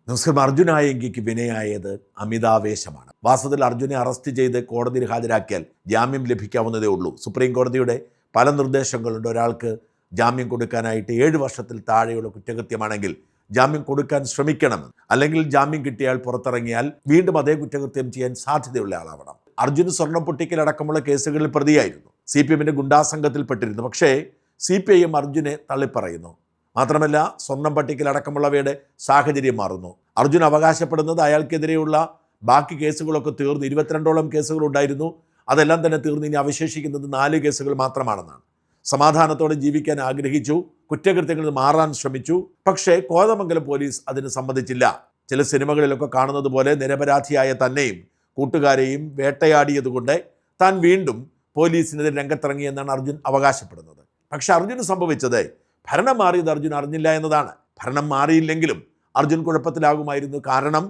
നമസ്കാരം. അർജുനായങ്കിക്ക് വിനയായത് അമിതാവേശമാണ്. വാസ്തവത്തിൽ അർജുനെ അറസ്റ്റ് ചെയ്ത് കോടതിയിൽ ഹാജരാക്കിയാൽ ജാമ്യം ലഭിക്കാവുന്നതേ ഉള്ളൂ. സുപ്രീം കോടതിയുടെ പല നിർദ്ദേശങ്ങളുണ്ട്. ഒരാൾക്ക് ജാമ്യം കൊടുക്കാനായിട്ട് 7 വർഷത്തിൽ താഴെയുള്ള കുറ്റകൃത്യമാണെങ്കിൽ ജാമ്യം കൊടുക്കാൻ ശ്രമിക്കണമെന്ന്. അല്ലെങ്കിൽ ജാമ്യം കിട്ടിയാൽ പുറത്തിറങ്ങിയാൽ വീണ്ടും അതേ കുറ്റകൃത്യം ചെയ്യാൻ സാധ്യതയുള്ള ആളാവണം. അർജുൻ സ്വർണ്ണം പൊട്ടിക്കലടക്കമുള്ള കേസുകളിൽ പ്രതിയായിരുന്നു. CPM ഗുണ്ടാസംഘത്തിൽപ്പെട്ടിരുന്നു. പക്ഷേ CPIM അർജുനെ തള്ളിപ്പറയുന്നു. മാത്രമല്ല, സ്വർണ്ണം പട്ടിക്കലടക്കമുള്ളവയുടെ സാഹചര്യം മാറുന്നു. അർജുൻ അവകാശപ്പെടുന്നത് അയാൾക്കെതിരെയുള്ള ബാക്കി കേസുകളൊക്കെ തീർന്നു. 22ഓളം കേസുകളുണ്ടായിരുന്നു. അതെല്ലാം തന്നെ തീർന്ന് ഇനി അവശേഷിക്കുന്നത് 4 കേസുകൾ മാത്രമാണെന്നാണ്. സമാധാനത്തോടെ ജീവിക്കാൻ ആഗ്രഹിച്ചു, കുറ്റകൃത്യങ്ങളിൽ മാറാൻ ശ്രമിച്ചു. പക്ഷേ കോതമംഗലം പോലീസ് അതിന് സമ്മതിച്ചില്ല. ചില സിനിമകളിലൊക്കെ കാണുന്നത് പോലെ നിരപരാധിയായ തന്നെയും കൂട്ടുകാരെയും വേട്ടയാടിയതുകൊണ്ട് താൻ വീണ്ടും പോലീസിനെതിരെ രംഗത്തിറങ്ങിയെന്നാണ് അർജുൻ അവകാശപ്പെടുന്നത്. പക്ഷെ അർജുന് സംഭവിച്ചത് ഭരണം മാറിയത് അർജുൻ അറിഞ്ഞില്ല എന്നതാണ്. ഭരണം മാറിയില്ലെങ്കിലും അർജുൻ കുഴപ്പത്തിലാകുമായിരുന്നു. കാരണം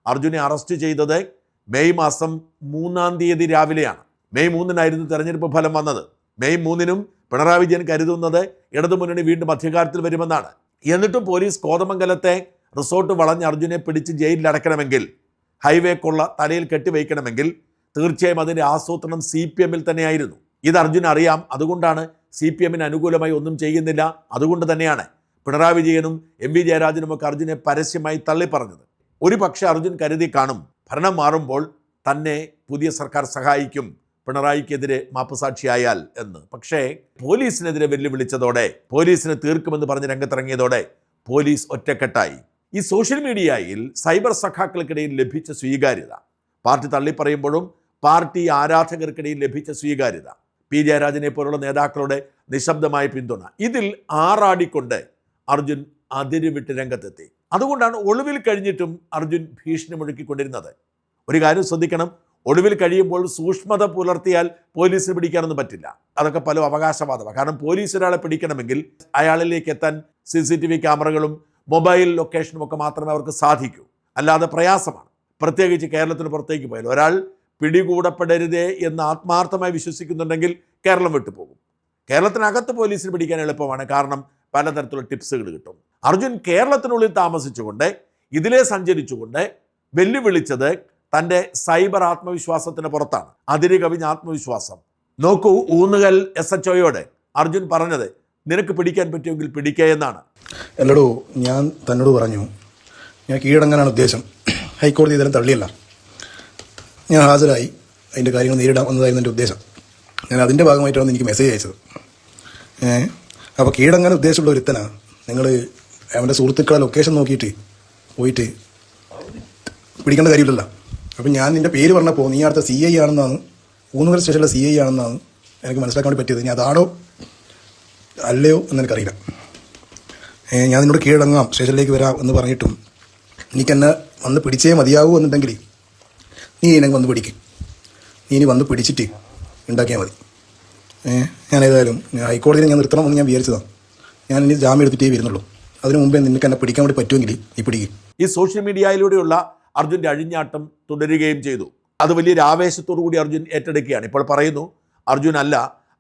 അർജുനെ അറസ്റ്റ് ചെയ്തത് മെയ് മാസം 3-ാം തീയതി രാവിലെയാണ്. മെയ് 3-നായിരുന്നു തെരഞ്ഞെടുപ്പ് ഫലം വന്നത്. മെയ് 3-നും പിണറായി വിജയൻ കരുതുന്നത് ഇടതുമുന്നണി വീണ്ടും അധികാരത്തിൽ വരുമെന്നാണ്. എന്നിട്ടും പോലീസ് കോതമംഗലത്തെ റിസോർട്ട് വളഞ്ഞ് അർജുനെ പിടിച്ച് ജയിലിൽ അടക്കണമെങ്കിൽ, ഹൈവേ കൊള്ള തലയിൽ കെട്ടിവയ്ക്കണമെങ്കിൽ തീർച്ചയായും അതിൻ്റെ ആസൂത്രണം CPM തന്നെയായിരുന്നു. ഇത് അർജുൻ അറിയാം. അതുകൊണ്ടാണ് CPM അനുകൂലമായി ഒന്നും ചെയ്യുന്നില്ല. അതുകൊണ്ട് തന്നെയാണ് പിണറായി വിജയനും MV ജയരാജനുമൊക്കെ അർജുനെ പരസ്യമായി തള്ളിപ്പറഞ്ഞത്. ഒരു പക്ഷേ അർജുൻ കരുതി കാണും, ഭരണം മാറുമ്പോൾ തന്നെ പുതിയ സർക്കാർ സഹായിക്കും, പിണറായിക്കെതിരെ മാപ്പുസാക്ഷിയായാൽ എന്ന്. പക്ഷേ പോലീസിനെതിരെ വെല്ലുവിളിച്ചതോടെ, പോലീസിനെ തീർക്കുമെന്ന് പറഞ്ഞ് രംഗത്തിറങ്ങിയതോടെ പോലീസ് ഒറ്റക്കെട്ടായി. ഈ സോഷ്യൽ മീഡിയയിൽ സൈബർ സഖാക്കൾക്കിടയിൽ ലഭിച്ച സ്വീകാര്യത, പാർട്ടി തള്ളിപ്പറയുമ്പോഴും പാർട്ടി ആരാധകർക്കിടയിൽ ലഭിച്ച സ്വീകാര്യത, P ജയരാജനെ പോലുള്ള നേതാക്കളുടെ നിശബ്ദമായ പിന്തുണ, ഇതിൽ ആറാടിക്കൊണ്ട് അർജുൻ അതിരുവിട്ട് രംഗത്തെത്തി. അതുകൊണ്ടാണ് ഒളിവിൽ കഴിഞ്ഞിട്ടും അർജുൻ ഭീഷണി മുഴക്കിക്കൊണ്ടിരുന്നത്. ഒരു കാര്യം ശ്രദ്ധിക്കണം, ഒളിവിൽ കഴിയുമ്പോൾ സൂക്ഷ്മത പുലർത്തിയാൽ പോലീസിന് പിടിക്കാനൊന്നും പറ്റില്ല. അതൊക്കെ പല അവകാശവാദമാണ്. കാരണം പോലീസ് ഒരാളെ പിടിക്കണമെങ്കിൽ അയാളിലേക്ക് എത്താൻ CCTV ക്യാമറകളും മൊബൈൽ ലൊക്കേഷനും ഒക്കെ മാത്രമേ അവർക്ക് സാധിക്കൂ. അല്ലാതെ പ്രയാസമാണ്. പ്രത്യേകിച്ച് കേരളത്തിന് പുറത്തേക്ക് പോയാൽ ഒരാൾ പിടികൂടപ്പെടരുതേ എന്ന് ആത്മാർത്ഥമായി വിശ്വസിക്കുന്നുണ്ടെങ്കിൽ കേരളം വിട്ടുപോകും. കേരളത്തിനകത്ത് പോലീസിന് പിടിക്കാൻ എളുപ്പമാണ്. കാരണം പലതരത്തിലുള്ള ടിപ്സുകൾ കിട്ടും. അർജുൻ കേരളത്തിനുള്ളിൽ താമസിച്ചുകൊണ്ട്, ഇതിലെ സഞ്ചരിച്ചുകൊണ്ട് വെല്ലുവിളിച്ചത് തൻ്റെ സൈബർ ആത്മവിശ്വാസത്തിന് പുറത്താണ്. അതിര് കവിഞ്ഞ ആത്മവിശ്വാസം. നോക്കൂ, ഊന്നുകൽ SHOയോട് അർജുൻ പറഞ്ഞത്, നിനക്ക് പിടിക്കാൻ പറ്റുമെങ്കിൽ പിടിക്കുക എന്നാണ്. അല്ലടോ, ഞാൻ തന്നോട് പറഞ്ഞു, ഞാൻ കീഴടങ്ങാനാണ് ഉദ്ദേശം. ഹൈക്കോടതി ഇതെല്ലാം തള്ളിയല്ല, ഞാൻ ഹാജരായി അതിൻ്റെ കാര്യങ്ങൾ നേരിടാൻ വന്നതായിരുന്നു എൻ്റെ ഉദ്ദേശം. ഞാൻ അതിൻ്റെ ഭാഗമായിട്ടാണ് എനിക്ക് മെസ്സേജ് അയച്ചത്. അപ്പോൾ കീഴടങ്ങാൻ ഉദ്ദേശമുള്ള ഒരുത്തനാണ് നിങ്ങൾ അവൻ്റെ സുഹൃത്തുക്കളെ ലൊക്കേഷൻ നോക്കിയിട്ട് പോയിട്ട് പിടിക്കേണ്ട കാര്യമില്ലല്ലോ. അപ്പം ഞാൻ നിൻ്റെ പേര് പറഞ്ഞപ്പോൾ നീ അടുത്ത CI ആണെന്നാണ്, ഊന്നുകൽ സ്റ്റേഷനിലെ CI ആണെന്നാണ് എനിക്ക് മനസ്സിലാക്കാൻ വേണ്ടി പറ്റിയത്. ഞാൻ അതാണോ അല്ലയോ എന്ന് എനിക്കറിയില്ല. ഞാൻ നിന്നോട് കീഴടങ്ങാം, സ്റ്റേഷനിലേക്ക് വരാം എന്ന് പറഞ്ഞിട്ടും എനിക്കെന്നെ വന്ന് പിടിച്ചേ മതിയാവൂ എന്നുണ്ടെങ്കിൽ നീ എനിക്ക് വന്ന് പിടിക്കും. നീ ഇനി വന്ന് പിടിച്ചിട്ട് ഉണ്ടാക്കിയാൽ മതി. ഞാൻ ഏതായാലും ഹൈക്കോടതിയിൽ ഞാൻ നിർത്തണമെന്ന് ഞാൻ വിചാരിച്ചതാണ്. ഞാൻ ഇനി ജാമ്യം എടുത്തിട്ടേ വരുന്നുള്ളൂ. അതിനു മുമ്പേ നിനക്ക് എന്നെ പിടിക്കാൻ വേണ്ടി പറ്റുമെങ്കിൽ നീ പിടിക്കും. ഈ സോഷ്യൽ മീഡിയയിലൂടെയുള്ള അർജുൻ്റെ അഴിഞ്ഞാട്ടം തുടരുകയും ചെയ്തു. അത് വലിയൊരു ആവേശത്തോടു കൂടി അർജുൻ ഏറ്റെടുക്കുകയാണ്. ഇപ്പോൾ പറയുന്നു അർജുൻ അല്ല,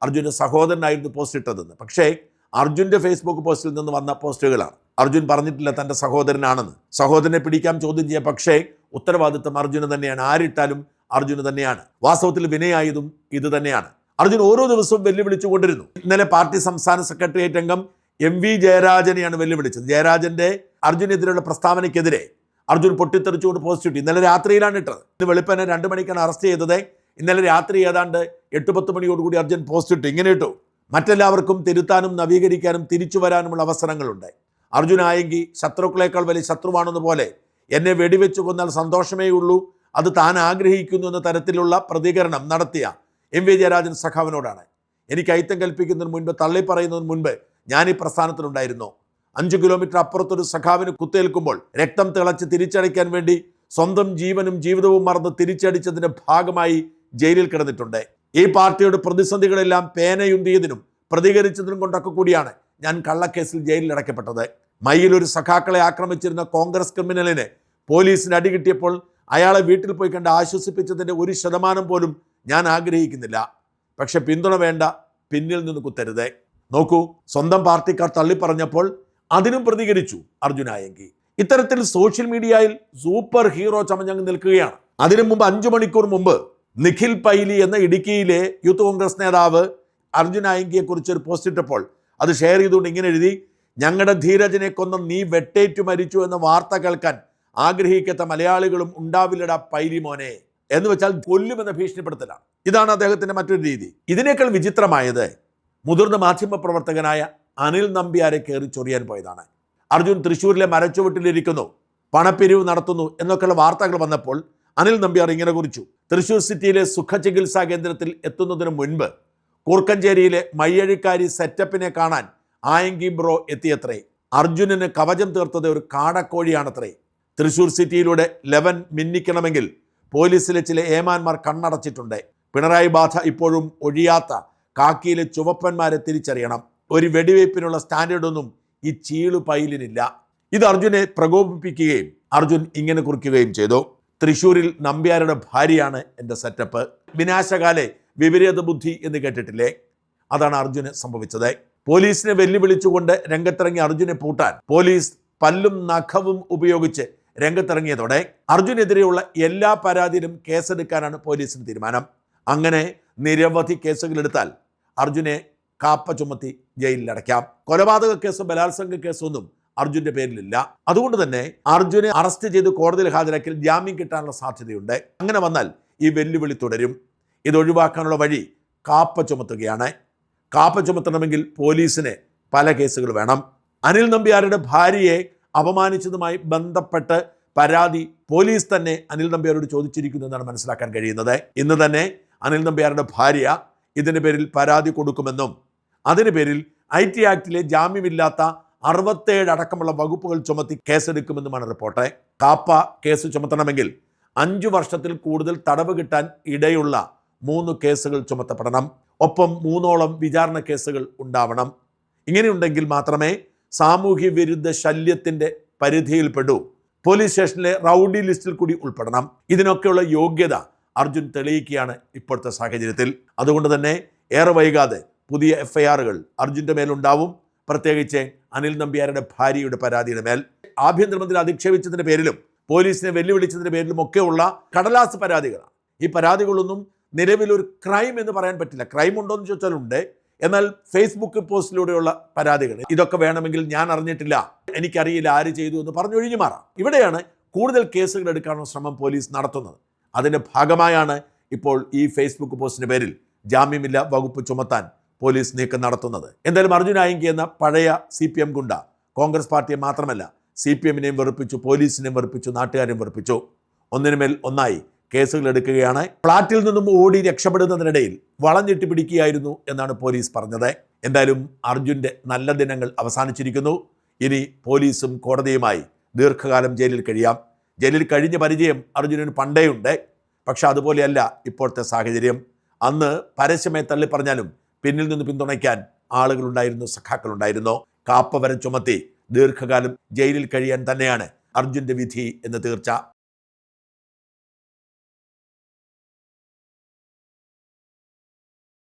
അർജുൻ്റെ സഹോദരനായിരുന്നു പോസ്റ്റ് ഇട്ടതെന്ന്. പക്ഷേ അർജുൻ്റെ ഫേസ്ബുക്ക് പോസ്റ്റിൽ നിന്ന് വന്ന പോസ്റ്റുകളാണ്. അർജുൻ പറഞ്ഞിട്ടില്ല തൻ്റെ സഹോദരനാണെന്ന്. സഹോദരനെ പിടിക്കാൻ ചോദ്യം ചെയ്യാം, പക്ഷേ ഉത്തരവാദിത്വം അർജുന് തന്നെയാണ്. ആരിട്ടാലും അർജുന് തന്നെയാണ്. വാസ്തവത്തിൽ വിനയായതും ഇത് തന്നെയാണ്. അർജുൻ ഓരോ ദിവസവും വെല്ലുവിളിച്ചുകൊണ്ടിരുന്നു. ഇന്നലെ പാർട്ടി സംസ്ഥാന സെക്രട്ടേറിയറ്റ് അംഗം MV ജയരാജനെയാണ് വെല്ലുവിളിച്ചത്. ജയരാജന്റെ അർജുനെതിരെയുള്ള പ്രസ്താവനയ്ക്കെതിരെ അർജുൻ പൊട്ടിത്തെറിച്ചുകൊണ്ട് പോസ്റ്റ് ഇട്ടു. ഇന്നലെ രാത്രിയിലാണ് ഇട്ടത്. ഇന്ന് വെളുപ്പിനെ 2 മണിക്കാണ് അറസ്റ്റ് ചെയ്തത്. ഇന്നലെ രാത്രി ഏതാണ്ട് 8-10 മണിയോടുകൂടി അർജുൻ പോസ്റ്റ് ഇട്ടു. ഇങ്ങനെ ഇട്ടു: മറ്റെല്ലാവർക്കും തിരുത്താനും നവീകരിക്കാനും തിരിച്ചു വരാനുമുള്ള അവസരങ്ങളുണ്ട്. അർജുനായെങ്കിൽ ശത്രുക്കളേക്കാൾ വലിയ ശത്രുവാണെന്ന് പോലെ എന്നെ വെടിവെച്ചു കൊന്നാൽ സന്തോഷമേ ഉള്ളൂ, അത് താൻ ആഗ്രഹിക്കുന്നു എന്ന തരത്തിലുള്ള പ്രതികരണം നടത്തിയ MV ജയരാജൻ സഖാവിനോടാണ്. എനിക്ക് ഐത്തം കൽപ്പിക്കുന്നതിന് മുൻപ്, തള്ളിപ്പറയുന്നതിന് മുൻപ് ഞാൻ ഈ പ്രസ്ഥാനത്തിലുണ്ടായിരുന്നു. 5 കിലോമീറ്റർ അപ്പുറത്തൊരു സഖാവിന് കുത്തേൽക്കുമ്പോൾ രക്തം തിളച്ച് തിരിച്ചടിക്കാൻ വേണ്ടി സ്വന്തം ജീവനും ജീവിതവും മറന്ന് തിരിച്ചടിച്ചതിൻ്റെ ഭാഗമായി ജയിലിൽ കിടന്നിട്ടുണ്ട്. ഈ പാർട്ടിയുടെ പ്രതിസന്ധികളെല്ലാം പേനയുന്തിയതിനും പ്രതികരിച്ചതിനും കൊണ്ടൊക്കെ കൂടിയാണ് ഞാൻ കള്ളക്കേസിൽ ജയിലിൽ അടയ്ക്കപ്പെട്ടത്. മയ്യിലൊരു സഖാക്കളെ ആക്രമിച്ചിരുന്ന കോൺഗ്രസ് ക്രിമിനലിന് പോലീസിന് അടി കിട്ടിയപ്പോൾ അയാളെ വീട്ടിൽ പോയി കണ്ട് ആശ്വസിപ്പിച്ചതിൻ്റെ 1% പോലും ഞാൻ ആഗ്രഹിക്കുന്നില്ല. പക്ഷെ പിന്തുണ വേണ്ട, പിന്നിൽ നിന്ന് കുത്തരുത്. നോക്കൂ, സ്വന്തം പാർട്ടിക്കാർ തള്ളിപ്പറഞ്ഞപ്പോൾ അതിനും പ്രതികരിച്ചു അർജുനായെങ്കിൽ. ഇത്തരത്തിൽ സോഷ്യൽ മീഡിയയിൽ സൂപ്പർ ഹീറോ ചമഞ്ഞങ്ങ് നിൽക്കുകയാണ്. അതിനു മുമ്പ് 5 മണിക്കൂർ മുമ്പ് നിഖിൽ പൈലി എന്ന ഇടുക്കിയിലെ യൂത്ത് കോൺഗ്രസ് നേതാവ് അർജുൻ ആയങ്കിയെ കുറിച്ച് ഒരു പോസ്റ്റ് ഇട്ടപ്പോൾ അത് ഷെയർ ചെയ്തുകൊണ്ട് ഇങ്ങനെ എഴുതി: ഞങ്ങളുടെ ധീരജനെ കൊന്ന നീ വെട്ടേറ്റു മരിച്ചു എന്ന വാർത്ത കേൾക്കാൻ ആഗ്രഹിക്കാത്ത മലയാളികളും ഉണ്ടാവില്ലടാ പൈലി മോനെ എന്ന് വെച്ചാൽ കൊല്ലുമെന്ന ഭീഷണിപ്പെടുത്തലാണ്. ഇതാണ് അദ്ദേഹത്തിന്റെ മറ്റൊരു രീതി. ഇതിനേക്കാൾ വിചിത്രമായത് മുതിർന്ന മാധ്യമപ്രവർത്തകനായ അനിൽ നമ്പ്യാരെ കയറി ചൊറിയാൻ പോയതാണ്. അർജുൻ തൃശ്ശൂരിലെ മരച്ചുവട്ടിലിരിക്കുന്നു, പണപ്പിരിവ് നടത്തുന്നു എന്നൊക്കെയുള്ള വാർത്തകൾ വന്നപ്പോൾ അനിൽ നമ്പ്യാർ ഇങ്ങനെ കുറിച്ചു: തൃശ്ശൂർ സിറ്റിയിലെ സുഖചികിത്സാ കേന്ദ്രത്തിൽ എത്തുന്നതിന് മുൻപ് കൂർക്കഞ്ചേരിയിലെ മയ്യഴിക്കാരി സെറ്റപ്പിനെ കാണാൻ ആയങ്കി ബ്രോ എത്തിയത്രേ. അർജുനന് കവചം തീർത്തത് ഒരു കാടക്കോഴിയാണത്രേ. തൃശ്ശൂർ സിറ്റിയിലൂടെ 11 മിന്നിക്കണമെങ്കിൽ പോലീസിലെ ചില ഏമാന്മാർ കണ്ണടച്ചിട്ടുണ്ട്. പിണറായി ബാധ ഇപ്പോഴും ഒഴിയാത്ത കാക്കിയിലെ ചുവപ്പന്മാരെ തിരിച്ചറിയണം. ഒരു വെടിവയ്പ്പിനുള്ള സ്റ്റാൻഡേർഡൊന്നും ഈ ചീളു പൈലിനില്ല. ഇത് അർജുനെ പ്രകോപിപ്പിക്കുകയും അർജുൻ ഇങ്ങനെ കുറിക്കുകയും ചെയ്തു: തൃശ്ശൂരിൽ നമ്പ്യാരുടെ ഭാര്യയാണ് എൻ്റെ സെറ്റപ്പ്. വിനാശകാലെ വിപരീത ബുദ്ധി എന്ന് കേട്ടിട്ടില്ലേ? അതാണ് അർജുന് സംഭവിച്ചത്. പോലീസിനെ വെല്ലുവിളിച്ചുകൊണ്ട് രംഗത്തിറങ്ങിയ അർജുനെ പൂട്ടാൻ പോലീസ് പല്ലും നഖവും ഉപയോഗിച്ച് രംഗത്തിറങ്ങിയതോടെ അർജുനെതിരെയുള്ള എല്ലാ പരാതിയിലും കേസെടുക്കാനാണ് പോലീസിന് തീരുമാനം. അങ്ങനെ നിരവധി കേസുകളെടുത്താൽ അർജുനെ കാപ്പ ചുമത്തി ജയിലിലടയ്ക്കാം. കൊലപാതക കേസ്, ബലാത്സംഗ കേസൊന്നും അർജുന്റെ പേരിലില്ല. അതുകൊണ്ട് തന്നെ അർജുനെ അറസ്റ്റ് ചെയ്ത് കോടതിയിൽ ഹാജരാക്കിയാൽ ജാമ്യം കിട്ടാനുള്ള സാധ്യതയുണ്ട്. അങ്ങനെ വന്നാൽ ഈ വെല്ലുവിളി തുടരും. ഇത് ഒഴിവാക്കാനുള്ള വഴി കാപ്പ ചുമത്തുകയാണ്. കാപ്പ ചുമത്തണമെങ്കിൽ പോലീസിന് പല കേസുകൾ വേണം. അനിൽ നമ്പ്യാരുടെ ഭാര്യയെ അപമാനിച്ചതുമായി ബന്ധപ്പെട്ട് പരാതി പോലീസ് തന്നെ അനിൽ നമ്പ്യാരോട് ചോദിച്ചിരിക്കുന്നു എന്നാണ് മനസ്സിലാക്കാൻ കഴിയുന്നത്. ഇന്ന് തന്നെ അനിൽ നമ്പ്യാരുടെ ഭാര്യ ഇതിൻ്റെ പേരിൽ പരാതി കൊടുക്കുമെന്നും അതിന് പേരിൽ IT ആക്ടിലെ ജാമ്യമില്ലാത്ത 67 അടക്കമുള്ള വകുപ്പുകൾ ചുമത്തി കേസെടുക്കുമെന്നുമാണ് റിപ്പോർട്ട്. കാപ്പ കേസ് ചുമത്തണമെങ്കിൽ 5 വർഷത്തിൽ കൂടുതൽ തടവ് കിട്ടാൻ ഇടയുള്ള 3 കേസുകൾ ചുമത്തപ്പെടണം. ഒപ്പം 3ഓളം വിചാരണ കേസുകൾ ഉണ്ടാവണം. ഇങ്ങനെയുണ്ടെങ്കിൽ മാത്രമേ സാമൂഹ്യ വിരുദ്ധ ശല്യത്തിൻ്റെ പരിധിയിൽപ്പെടൂ. പോലീസ് സ്റ്റേഷനിലെ റൗഡി ലിസ്റ്റിൽ കൂടി ഉൾപ്പെടണം. ഇതിനൊക്കെയുള്ള യോഗ്യത അർജുൻ തെളിയിക്കുകയാണ് ഇപ്പോഴത്തെ സാഹചര്യത്തിൽ. അതുകൊണ്ട് തന്നെ ഏറെ വൈകാതെ പുതിയ FIRകൾ അർജുൻ്റെ മേലുണ്ടാവും. പ്രത്യേകിച്ച് അനിൽ നമ്പ്യാരുടെ ഭാര്യയുടെ പരാതിയുടെ മേൽ. ആഭ്യന്തരമന്ത്രി അധിക്ഷേപിച്ചതിൻ്റെ പേരിലും പോലീസിനെ വെല്ലുവിളിച്ചതിൻ്റെ പേരിലും ഒക്കെയുള്ള കടലാസ് പരാതികളാണ്. ഈ പരാതികളൊന്നും നിലവിലൊരു ക്രൈം എന്ന് പറയാൻ പറ്റില്ല. ക്രൈം ഉണ്ടോ എന്ന് ചോദിച്ചാൽ ഉണ്ട്. എന്നാൽ ഫേസ്ബുക്ക് പോസ്റ്റിലൂടെയുള്ള പരാതികൾ, ഇതൊക്കെ വേണമെങ്കിൽ ഞാൻ അറിഞ്ഞിട്ടില്ല, എനിക്കറിയില്ല ആര് ചെയ്തു എന്ന് പറഞ്ഞൊഴിഞ്ഞു മാറാം. ഇവിടെയാണ് കൂടുതൽ കേസുകൾ എടുക്കാനുള്ള ശ്രമം പോലീസ് നടത്തുന്നത്. അതിൻ്റെ ഭാഗമായാണ് ഇപ്പോൾ ഈ ഫേസ്ബുക്ക് പോസ്റ്റിൻ്റെ പേരിൽ ജാമ്യമില്ല വകുപ്പ് ചുമത്താൻ പോലീസ് നീക്കം നടത്തുന്നത്. എന്തായാലും അർജുൻ ആയങ്കി എന്ന പഴയ CPM ഗുണ്ട കോൺഗ്രസ് പാർട്ടിയെ മാത്രമല്ല CPMനെയും വെറുപ്പിച്ചു, പോലീസിനെയും വെറുപ്പിച്ചു, നാട്ടുകാരെയും വെറുപ്പിച്ചു. ഒന്നിനുമേൽ ഒന്നായി കേസുകൾ എടുക്കുകയാണ്. ഫ്ളാറ്റിൽ നിന്നും ഓടി രക്ഷപ്പെടുന്നതിനിടയിൽ വളഞ്ഞിട്ട് പിടിക്കുകയായിരുന്നു എന്നാണ് പോലീസ് പറഞ്ഞത്. എന്തായാലും അർജുൻ്റെ നല്ല ദിനങ്ങൾ അവസാനിച്ചിരിക്കുന്നു. ഇനി പോലീസും കോടതിയുമായി ദീർഘകാലം ജയിലിൽ കഴിയാം. ജയിലിൽ കഴിഞ്ഞ പരിചയം അർജുനന് പണ്ടേയുണ്ട്. പക്ഷെ അതുപോലെയല്ല ഇപ്പോഴത്തെ സാഹചര്യം. അന്ന് പരസ്യമായി തള്ളിപ്പറഞ്ഞാലും പിന്നിൽ നിന്ന് പിന്തുണയ്ക്കാൻ ആളുകളുണ്ടായിരുന്നു, സഖാക്കളുണ്ടായിരുന്നു. കാപ്പ വരെ ചുമത്തി ദീർഘകാലം ജയിലിൽ കഴിയാൻ തന്നെയാണ് അർജുൻ്റെ വിധി എന്ന് തീർച്ച.